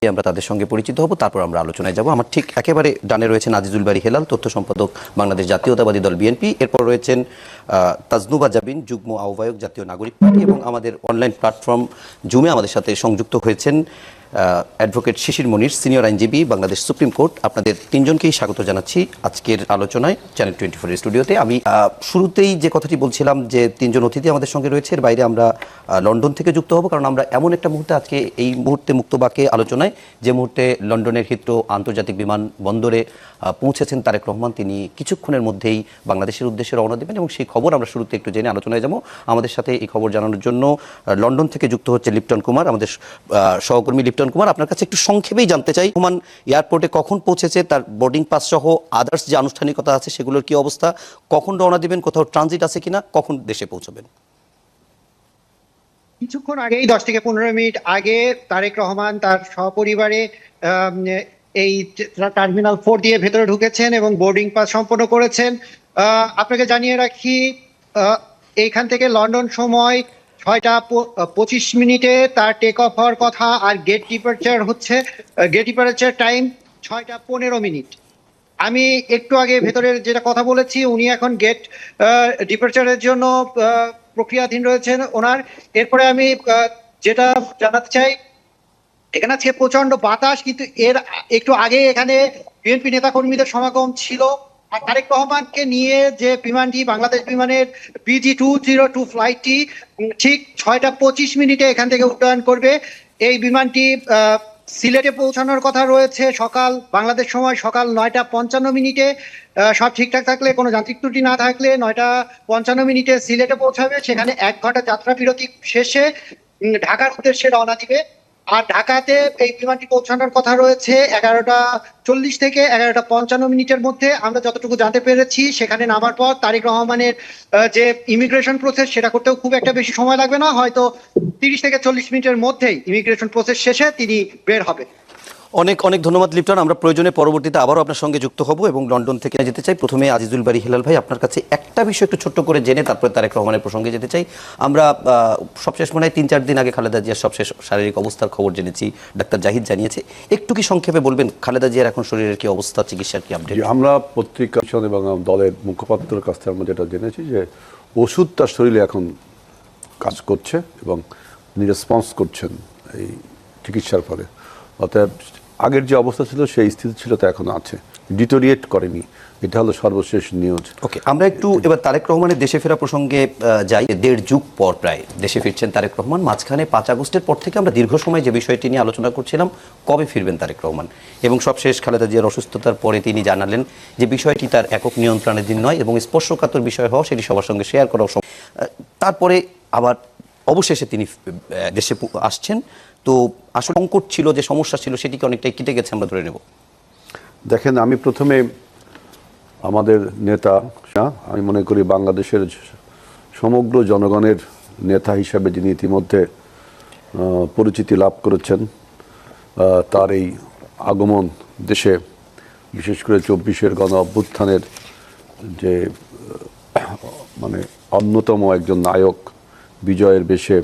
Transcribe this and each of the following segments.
আমরা তাদের সঙ্গে পরিচিত হব, তারপর আমরা আলোচনায় যাব। আমার ঠিক একেবারে ডানে রয়েছেন আজিজুল বারী হেলাল, তথ্য সম্পাদক, বাংলাদেশ জাতীয়তাবাদী দল বিএনপি। এরপর রয়েছেন তাজনুবা জাবিন, যুগ্ম আহ্বায়ক, জাতীয় নাগরিক পার্টি। এবং আমাদের অনলাইন প্ল্যাটফর্ম জুমে আমাদের সাথে সংযুক্ত হয়েছেন অ্যাডভোকেট শিশির মনির, সিনিয়র আইনজীবী, বাংলাদেশ সুপ্রিম কোর্ট। আপনাদের তিনজনকেই স্বাগত জানাচ্ছি আজকের আলোচনায় চ্যানেল 24 এর স্টুডিওতে। আমি শুরুতেই যে কথাটি বলছিলাম যে তিনজন অতিথি আমাদের সঙ্গে রয়েছে, এর বাইরে আমরা লন্ডন থেকে যুক্ত হব, কারণ আমরা এমন একটা মুহূর্তে আজকে এই মুহূর্তে মুক্তবাক্যে আলোচনায়, যে মুহূর্তে লন্ডনের হিথ্রো আন্তর্জাতিক বিমানবন্দরে পৌঁছেছেন তারেক রহমান। তিনি কিছুক্ষণের মধ্যেই বাংলাদেশের উদ্দেশ্যে রওনা দেবেন এবং সেই খবর আমরা শুরুতে একটু জেনে আলোচনায় যাব। আমাদের সাথে এই খবর জানানোর জন্য লন্ডন থেকে যুক্ত হচ্ছে লিপটন কুমার, আমাদের সহকর্মী লিপটন কুমার। আপনার কাছে একটু সংক্ষেপেই জানতে চাই, রহমান এয়ারপোর্টে কখন পৌঁছেছে, তার বোর্ডিং পাস সহ আদার্স যে আনুষ্ঠানিকতা আছে সেগুলোর কি অবস্থা, কখন রওনা দেবেন, কোথাও ট্রানজিট আছে কিনা, কখন দেশে পৌঁছবেন? কিছুক্ষণ আগেই 10 থেকে 15 মিনিট আগে তারেক রহমান তার সপরিবারে এই টার্মিনাল 4 দিয়ে ভেতরে ঢুকেছেন এবং বোর্ডিং পাস সম্পন্ন করেছেন। আপনাকে জানিয়ে রাখি, এইখান থেকে লন্ডন সময় 6:25 তার টেক অফ হওয়ার কথা, আর গেট ডিপারচার টাইম 6:15। আমি একটু আগে ভেতরের যেটা কথা বলেছি, উনি এখন গেট ডিপারচারের জন্য প্রক্রিয়াধীন রয়েছেন ওনার। এরপরে আমি যেটা জানাতে চাই, এখানে আজকে প্রচন্ড বাতাস, কিন্তু এর একটু আগে এখানে বিএনপি নেতা কর্মীদের সমাগম ছিল। আর তারেক রহমানকে নিয়ে যে বিমানটি, বাংলাদেশ বিমানের BG202 ফ্লাইটটি ঠিক 6:25 এখান থেকে উড্ডয়ন করবে। এই বিমানটি সিলেটে পৌঁছানোর কথা রয়েছে বাংলাদেশ সময় সকাল 9:55। সব ঠিকঠাক থাকলে, কোনো যান্ত্রিক ত্রুটি না থাকলে 9:55 সিলেটে পৌঁছাবে। সেখানে 1 ঘন্টা যাত্রা বিরতি শেষে ঢাকার উদ্দেশ্যে রওনা দিবে। আর ঢাকাতে এই বিমানটি পৌঁছানোর কথা রয়েছে 11:40 থেকে 11:55 মধ্যে। আমরা যতটুকু জানতে পেরেছি, সেখানে নামার পর তারেক রহমানের যে ইমিগ্রেশন প্রসেস, সেটা করতেও খুব একটা বেশি সময় লাগবে না, হয়তো 30 থেকে 40 মিনিটের মধ্যেই ইমিগ্রেশন প্রসেস শেষে তিনি বের হবে। অনেক অনেক ধন্যবাদ লিপটন। আমরা প্রয়োজনে পরবর্তীতে আবারও আপনার সঙ্গে যুক্ত হব এবং লন্ডন থেকে যেতে চাই। প্রথমে আজিজুল বারী হেলাল ভাই, আপনার কাছে একটা বিষয় একটু ছোট্ট করে জেনে তারপরে তারেক রহমানের প্রসঙ্গে যেতে চাই। আমরা সবশেষ মনে হয় 3-4 দিন আগে খালেদা জিয়ার সবশেষ শারীরিক অবস্থার খবর জেনেছি, ডাক্তার জাহিদ জানিয়েছে। একটু কি সংক্ষেপে বলবেন খালেদা জিয়ার এখন শরীরের কি অবস্থা, চিকিৎসার কি আপডেট? আমরা পত্রিকা এবং দলের মুখপাত্রের কাছ থেকে আমরা যেটা জেনেছি যে ওষুধ তার শরীরে এখন কাজ করছে এবং তিনি রেসপন্স করছেন এই চিকিৎসার ফলে। অর্থাৎ আগের যে অবস্থা ছিল সেই স্থিতি ছিল, তা এখন আছে, ডিটোরিয়েট করেনি। এটা হলো সর্বশেষ নিউজ। ওকে, আমরা একটু এবার তারেক রহমানের দেশে ফেরা প্রসঙ্গে যাই। 1.5 যুগ পর প্রায় দেশে ফিরছেন তারেক রহমান। মাঝখানে 5 আগস্টের পর থেকে আমরা দীর্ঘ সময় যে বিষয়টি নিয়ে আলোচনা করছিলাম, কবে ফিরবেন তারেক রহমান, এবং সবশেষ খালেদা জিয়ার অসুস্থতার পরে তিনি জানালেন যে বিষয়টি তার একক নিয়ন্ত্রণাধীন নয় এবং স্পর্শকাতর বিষয় হওয়া সেটি সবার সঙ্গে শেয়ার করা। তারপরে আবার অবশেষে তিনি দেশে আসছেন। তো আসলে সংকট ছিল, যে সমস্যা ছিল, সেটিকে অনেকটাই কেটে গেছে আমরা ধরে নেব। দেখেন, আমি প্রথমে আমাদের নেতা, আমি মনে করি বাংলাদেশের সমগ্র জনগণের নেতা হিসাবে যিনি ইতিমধ্যে পরিচিতি লাভ করেছেন, তার এই আগমন দেশে, বিশেষ করে 24-এর গণ অভ্যুত্থানের যে মানে অন্যতম একজন নায়ক বিজয়ের বেশে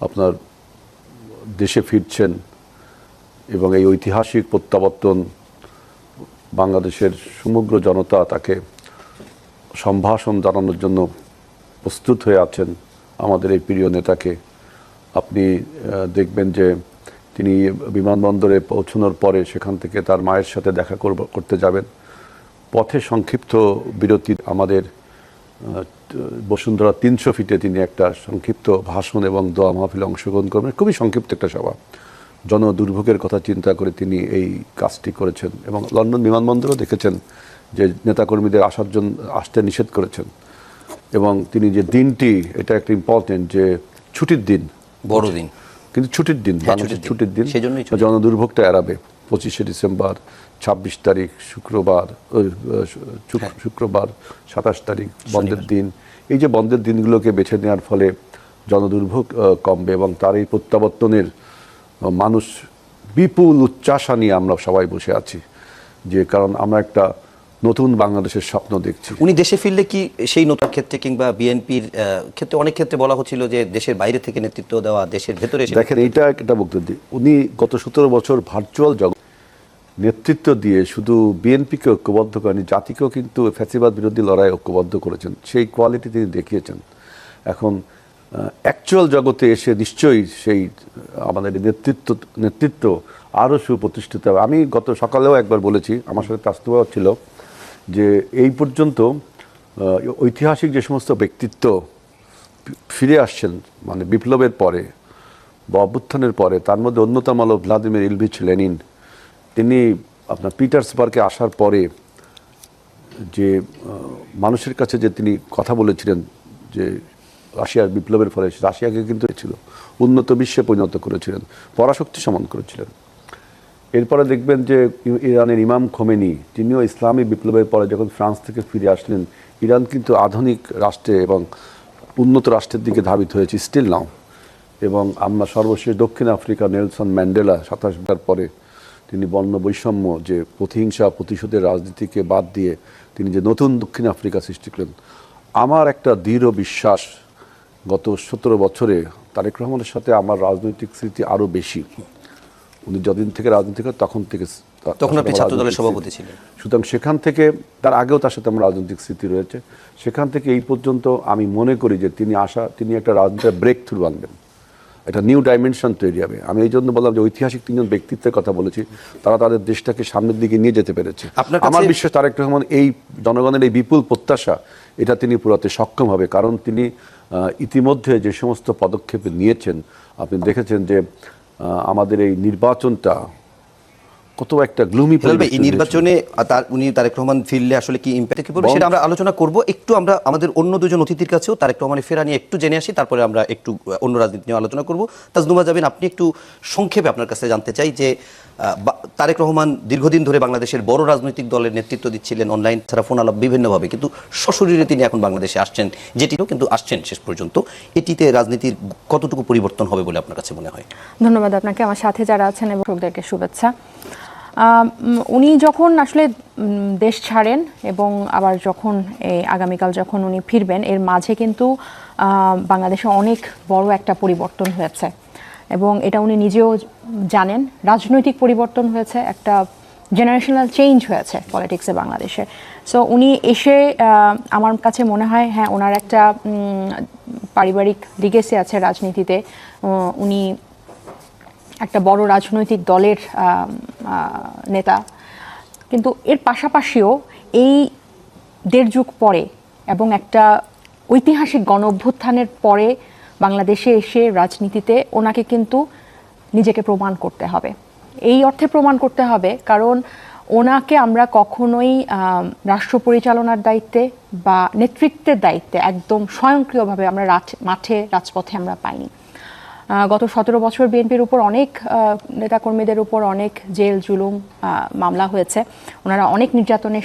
আপনার দেশে ফিরছেন এবং এই ঐতিহাসিক প্রত্যাবর্তন, বাংলাদেশের সমগ্র জনতা তাকে সম্ভাষণ জানানোর জন্য প্রস্তুত হয়ে আছেন। আমাদের এই প্রিয় নেতাকে আপনি দেখবেন যে তিনি বিমানবন্দরে পৌঁছানোর পরে সেখান থেকে তার মায়ের সাথে দেখা করতে যাবেন। পথে সংক্ষিপ্ত বিরতির আমাদের বসুন্ধরা 300 ফিটে তিনি একটা সংক্ষিপ্ত ভাষণ এবং দোয়া মাহফিলে অংশগ্রহণ করবেন। খুবই সংক্ষিপ্ত একটা সভা। জনদুর্ভোগের কথা চিন্তা করে তিনি এই কাজটি করেছেন এবং লন্ডন বিমানবন্দরও দেখেছেন যে নেতাকর্মীদের আসতে নিষেধ করেছেন। এবং তিনি যে দিনটি, এটা একটা ইম্পর্টেন্ট, যে ছুটির দিন, বড়দিন, কিন্তু ছুটির দিন, ছুটির দিন, সেজন্যই জনদুর্ভোগটা এড়াবে। 25শে ডিসেম্বর, 26 তারিখ শুক্রবার, 27 তারিখ বন্ধের দিন। এই যে বন্ধের দিনগুলোকে বেছে নেওয়ার ফলে জনদুর্ভোগ কমবে এবং তার এই প্রত্যাবর্তনের মানুষ বিপুল উচ্চাসা নিয়ে আমরা সবাই বসে আছি। যে কারণ আমরা একটা নতুন বাংলাদেশের স্বপ্ন দেখছি। উনি দেশে ফিরলে কি সেই নতুন ক্ষেত্রে কিংবা বিএনপির ক্ষেত্রে অনেক ক্ষেত্রে বলা হচ্ছিল যে দেশের বাইরে থেকে নেতৃত্ব দেওয়া, দেশের ভেতরে এসে দেখেন, এইটা একটা বক্তব্য। উনি গত 17 বছর ভার্চুয়াল জগৎ নেতৃত্ব দিয়ে শুধু বিএনপিকে ঐক্যবদ্ধ করেনি, জাতিকেও কিন্তু ফ্যাসিবাদ বিরোধী লড়াই ঐক্যবদ্ধ করেছেন। সেই কোয়ালিটি তিনি দেখিয়েছেন। এখন অ্যাকচুয়াল জগতে এসে নিশ্চয়ই সেই আমাদের নেতৃত্ব আরও সুপ্রতিষ্ঠিত হবে। আমি গত সকালেও একবার বলেছি, আমার সাথে তাস্তুবাও ছিল, যে এই পর্যন্ত ঐতিহাসিক যে সমস্ত ব্যক্তিত্ব ফিরে আসছেন মানে বিপ্লবের পরে বা অভ্যুত্থানের পরে, তার মধ্যে অন্যতম হল ভ্লাদিমির ইলভিচ লেনিন। তিনি আপনার পিটার্সবার্গে আসার পরে যে মানুষের কাছে যে তিনি কথা বলেছিলেন, যে রাশিয়ার বিপ্লবের ফলে রাশিয়াকে কিন্তু ছিল উন্নত বিশ্বে পরিণত করেছিলেন, পরাশক্তি সমান করেছিলেন। এরপরে দেখবেন যে ইরানের ইমাম খোমেনি, তিনিও ইসলামী বিপ্লবের পরে যখন ফ্রান্স থেকে ফিরে আসলেন, ইরান কিন্তু আধুনিক রাষ্ট্রে এবং উন্নত রাষ্ট্রের দিকে ধাবিত হয়েছে স্টিল নাও। এবং আমরা সর্বশেষ দক্ষিণ আফ্রিকা নেলসন ম্যান্ডেলা 27 পরে তিনি বর্ণ বৈষম্য, যে প্রতিহিংসা প্রতিশোধের রাজনীতিকে বাদ দিয়ে তিনি যে নতুন দক্ষিণ আফ্রিকা সৃষ্টি করলেন। আমার একটা দৃঢ় বিশ্বাস, গত 17 বছরে তারেক রহমানের সাথে আমার রাজনৈতিক স্মৃতি আরও বেশি। উনি যতদিন থেকে রাজনীতি করেন তখন আপনি ছাত্র দলের সভাপতি ছিলেন। সুতরাং সেখান থেকে, তার আগেও তার সাথে আমার রাজনৈতিক স্মৃতি রয়েছে। সেখান থেকে এই পর্যন্ত আমি মনে করি যে তিনি একটা রাজনীতির ব্রেক থ্রু আনবেন, একটা নিউ ডাইমেনশন তৈরি হবে। আমি এই জন্য বললাম যে ঐতিহাসিক 3জন ব্যক্তিত্বের কথা বলেছি, তারা তাদের দেশটাকে সামনের দিকে নিয়ে যেতে পেরেছে। আমার বিশ্বাস তারেক রহমান এই জনগণের এই বিপুল প্রত্যাশা, এটা তিনি পুরাতে সক্ষম হবে। কারণ তিনি ইতিমধ্যে যে সমস্ত পদক্ষেপ নিয়েছেন, আপনি দেখেছেন যে আমাদের এই নির্বাচনটা কত একটা গ্লুমি। এই নির্বাচনে উনি তারেক রহমান ফিরলে আসলে কি ইম্প্যাক্ট পড়বে সেটা আমরা আলোচনা করব। একটু আমরা আমাদের অন্য দুজন অতিথির কাছেও তারেক রহমানের ফেরা নিয়ে একটু জেনে আসি, তারপরে আমরা একটু অন্য রাজনীতি নিয়ে আলোচনা করব। তাজনুবা জাবিন, আপনি একটু সংক্ষেপে আপনার কাছে জানতে চাই যে তারেক রহমান দীর্ঘদিন ধরে বাংলাদেশের বড় রাজনৈতিক দলের নেতৃত্ব দিচ্ছিলেন, অনলাইন ছাড়া ফোন আলাপ বিভিন্নভাবে, কিন্তু সশরীরে তিনি এখন বাংলাদেশে আসছেন, যেটিও কিন্তু আসছেন শেষ পর্যন্ত। এটিতে রাজনীতির কতটুকু পরিবর্তন হবে বলে আপনার কাছে মনে হয়? ধন্যবাদ আপনাকে, আমার সাথে যারা আছেন এবং দর্শকদেরকে শুভেচ্ছা। উনি যখন আসলে দেশ ছাড়েন এবং আবার যখন আগামীকাল যখন উনি ফিরবেন, এর মাঝে কিন্তু বাংলাদেশে অনেক বড় একটা পরিবর্তন হয়েছে এবং এটা উনি নিজেও জানেন। রাজনৈতিক পরিবর্তন হয়েছে, একটা জেনারেশনাল চেঞ্জ হয়েছে পলিটিক্সে বাংলাদেশে। সো উনি এসে আমার কাছে মনে হয়, হ্যাঁ, ওনার একটা পারিবারিক লিগেসি আছে রাজনীতিতে। উনি একটা বড় রাজনৈতিক দলের নেতা, কিন্তু এর পাশাপাশিও এই 1.5 যুগ পরে এবং একটা ঐতিহাসিক গণ অভ্যুত্থানের পরে বাংলাদেশে এসে রাজনীতিতে ওনাকে কিন্তু নিজেকে প্রমাণ করতে হবে। এই অর্থে প্রমাণ করতে হবে কারণ ওনাকে আমরা কখনোই রাষ্ট্র পরিচালনার দায়িত্বে বা নেতৃত্বের দায়িত্বে একদম স্বয়ংক্রিয়ভাবে আমরা মাঠে রাজপথে আমরা পাইনি। গত 17 বছর বিএনপির উপর অনেক নেতাকর্মীদের উপর অনেক জেল জুলুম মামলা হয়েছে, ওনারা অনেক নির্যাতনের